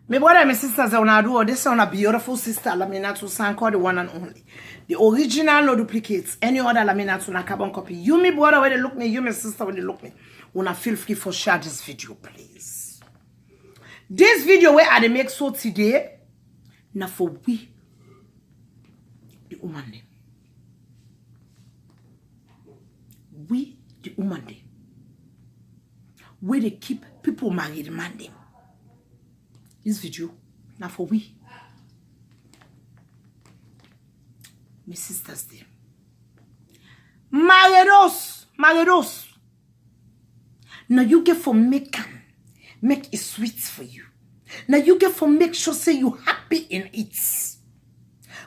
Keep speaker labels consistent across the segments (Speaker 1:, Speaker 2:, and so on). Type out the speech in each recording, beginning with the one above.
Speaker 1: My brother and my sisters are do this on a beautiful sister Laminato Sanko, the one and only. The original, no duplicates. Any other Laminato na carbon copy. You, my brother, when they look me, you, my sister, when they look me. Wanna feel free for share this video, please. This video where I make so today, now for we, the woman name. We, the woman name. Where they keep people married man name. This video, now for we. My sisters there. Maridos. Now you get for make it sweet for you. Now you get for make sure say you happy in it.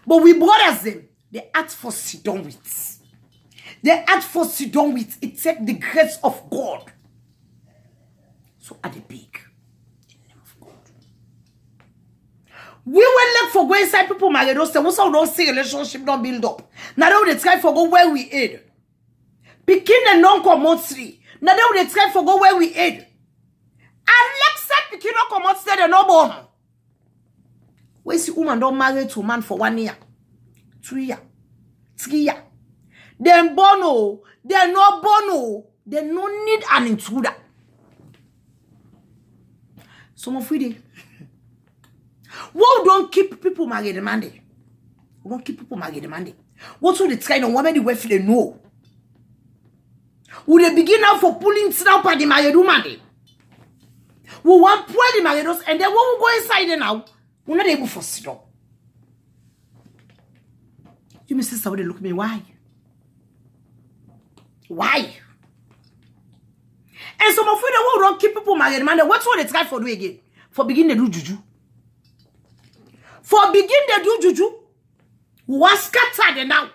Speaker 1: But we brothers them, they act for sit down with. They act for sit down with. It take the grace of God. So at the big. We will look for go inside people married us. We also don't see relationship don't build up. Now they try for go where we aid. Picking the non-commodity. Now they try for go where we aid. Alexa picking no commodity they no born. Where see woman don't marry to man for 1 year, 2 years, 3 years. Then bono, they no bono, they no need an intruder. Some of we we don't keep people married demanding. We don't keep people married demanding. What's all the kind of women the way they know? Would they begin now for pulling snap at the married woman? We want poor the married us, and then when we go inside there now, we're not able for sit down. You, my sister, would look at me? Why? Why? And some of you that will don't keep people married demanding. What's all they try for do again? For begin to do juju. For begin they do juju, was scattered now.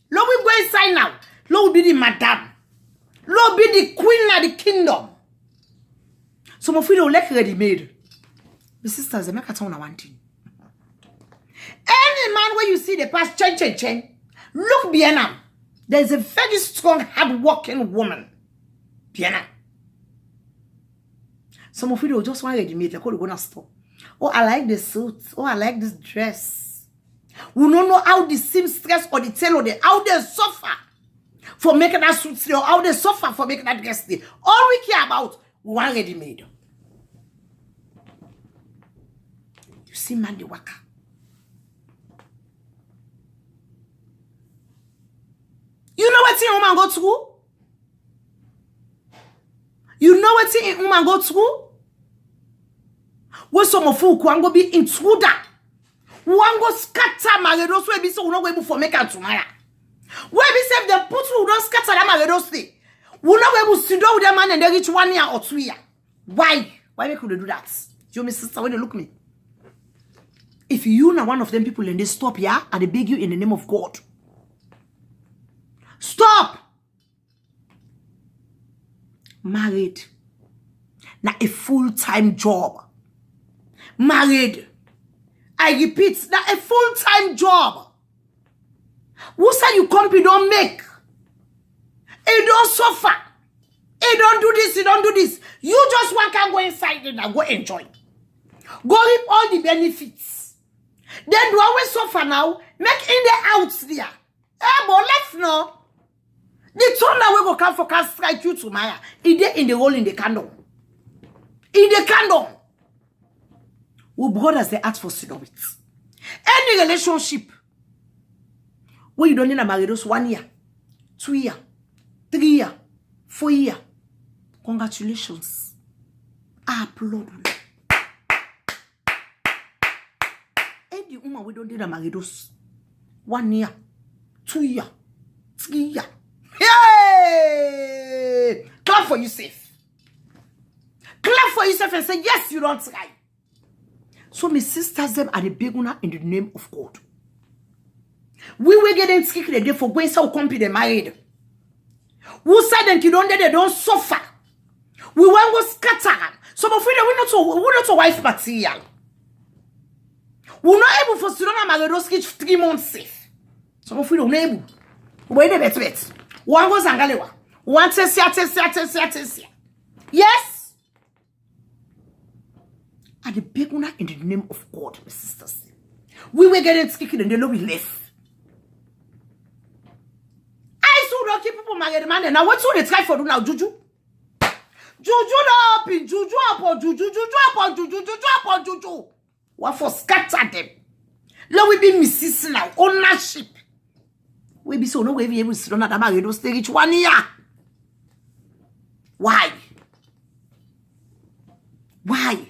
Speaker 1: Lord, we go inside now. Lord be the madam. Lord be the queen of the kingdom. Some of you don't like ready made. The sisters, they make a ton of one thing. Any man where you see the past chain. Look behind him. There's a very strong, hard-working woman. Behind him. Some of you don't just want ready made. They're going to stop. Oh, I like the suit. Oh, I like this dress. We don't know how the seamstress or the tailor, how they suffer for making that suit or how they suffer for making that dress. All we care about, one ready made. You see, man, the worker. You know what woman go through? You know what woman go through? When some of you can go be intruder, one go scatter maridos where be so we not go able for make and tomorrow. Where be say them put who don't scatter them maridos stay. We not go able to sit down with them man and they reach 1 year or 2 years. Why? Why make you do that? You, my sister, when you look me. If you are one of them people and they stop here, I beg you in the name of God. Stop. Married. Now a full-time job. Married. I repeat, that a full-time job. Who say you company don't make? It don't suffer. It don't do this, it don't do this. You just want to go inside and go enjoy. Go reap all the benefits. Then do always suffer now. Make in the outs there. Eh, but let's know. The thunder we go come for can strike you tomorrow. It in the hole in the candle. In the candle. We brothers, they ask for sit with. Any relationship where you don't need to marry those 1 year, 2 years, 3 years, 4 years. Congratulations. I applaud you. Any woman we don't need to marry those 1 year, 2 years, 3 years. Yay! Clap for yourself. Clap for yourself and say, yes, you don't try. So my sisters them are the big one in the name of God. We will get them sick the day for going so company they married. Who said them you don't they don't suffer. We want to scatter. Some of you we're not a wife material. We're not able for student married those kids 3 months safe. Some of you don't able. Wait a bit. One was angalewa. One tesia. Yes. I the beg una in the name of God, my sisters. We were getting speaking and then we left. I saw not keep people married man and now what's all they try for do now, Juju? Juju up in Juju upon Juju, Juju upon Juju, Juju upon Juju. What for scatter them? Let we be missing now, ownership. We be so no way we able to sit on that married those stage 1 year. Why? Why?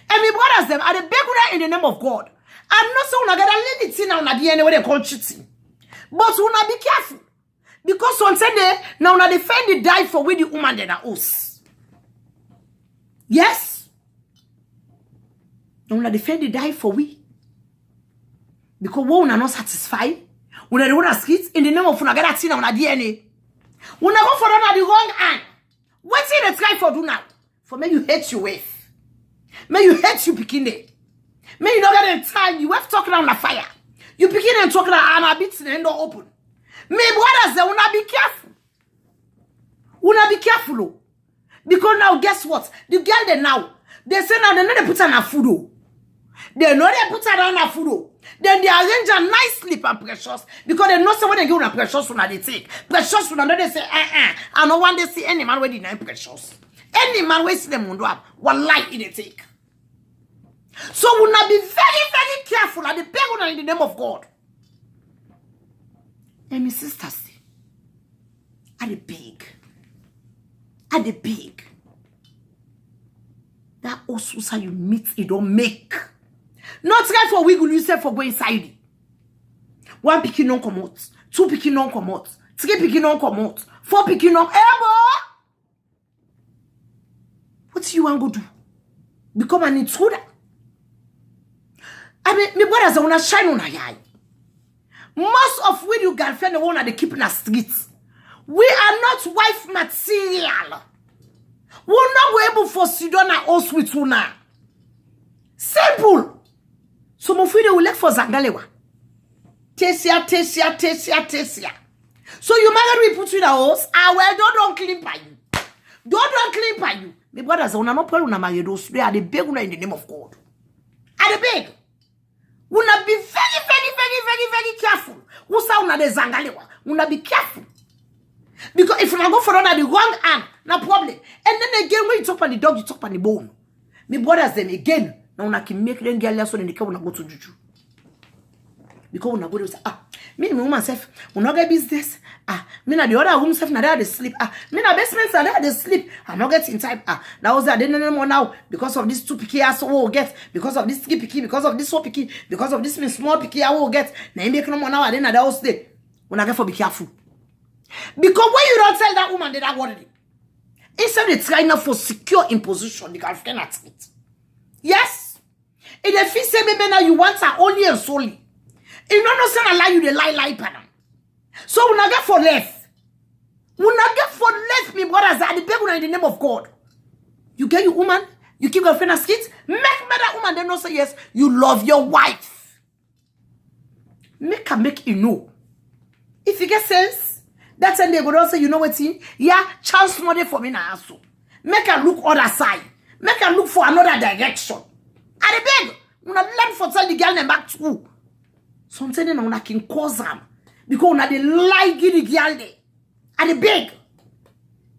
Speaker 1: And me brothers them are the beg in the name of God. I'm not saying I gotta leave it now na the end where they call cheating. But una be careful. Because on Sunday, now una defend the die for with the woman that are us. Yes? Now una defend the die for we. Because we una not satisfied. Una the one skits in the name of una get that thing on DNA. Una go for the wrong hand. What's in the try for do now? For me you hate your wife. May you hate you bikini. May you not get the time you have talking on the fire. You begin and talking and a bit in the door open. May brothers, they will not be careful. Will not be careful. Because now, guess what? The girl they now, they say now they know they put on a food. They know they put on a food. Then they arrange a nice sleep and precious. Because they know so when they give a precious one they take. Precious one they say, I no one they see any man where they deny precious. Any man where see them up, one light in the take. So we not be very, very careful at the beg in the name of God. And my sisters, at the big, that also say you meet it don't make. Not right for wiggle yourself for go inside. 1 picking non come out, 2 picking non come out, 3 picking non come out, 4 picking non. What you want to do? Become an intruder. I mean, my brothers wanna shine on a eye. Most of we you girlfriend the one they keep in the streets. We are not wife material. We're not able for Sidona or sweet una. Simple. Some of you will look for Zangalewa. Tesia. So you married we put you in the house. Well, don't clean by you. Don't clean by you. My brothers wanna not put una marry those. They are the big one in the name of God. Are the big. We not be very careful. Who say una de Zangalewa? We not be careful. Because if you not go for under the wrong hand, no problem. And then again, when you talk on the dog, you talk on the bone. My brothers them again. Now una can make them get so then they can go to Juju. Because una go to say, me and woman self, we not get business. Me na the other woman self na there they sleep. Me na best friends are there they sleep. I'm not getting time. Now was that they no more now because of this 2 picky ass I will get, because of this 3 picky, because of this 4 picky, because of this small picky I will get. Now you make no more now and then at the house day. When I get for be careful. Because when you don't tell that woman that I wanted it, instead they try now for secure imposition, the girlfriend at it. Yes. If the fee say maybe now you want her only and solely. If not say allow you the lie panel. So we not get for left. We not get for left, me brothers, at the people in the name of God. You get your woman, you keep girlfriend as kids, make that woman then not say yes, you love your wife. Make her make you know. If you get sense, that's when they go down say, you know what, yeah, chance money for me now. So make her look other side. Make her look for another direction. At the beg, we not learn for tell the girl them back to school. Something then I can cause them. Because una dey lie give the girl there. At the beg.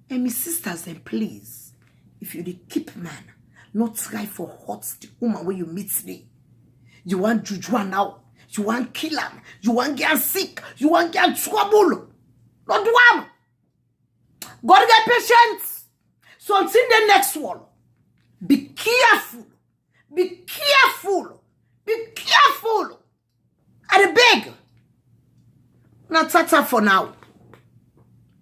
Speaker 1: And my sisters, then please, if you dey keep man, not try for hot the woman when you meet me. You want juju now. You want kill him. You want get sick. You want get trouble. Not do am. God get patience. So until the next one, be careful. Be careful. Be careful. At the beg. Not tata for now.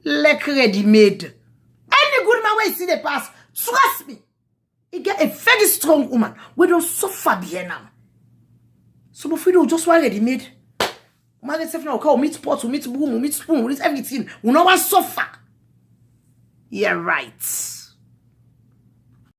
Speaker 1: Like ready made. Any good man when you see the past, trust me. You get a very strong woman. We don't suffer behind now. Some of you don't just want ready made. Man, say now, okay, meet pot, meet boom, meet spoon, meet everything. We no want suffer. Yeah, right.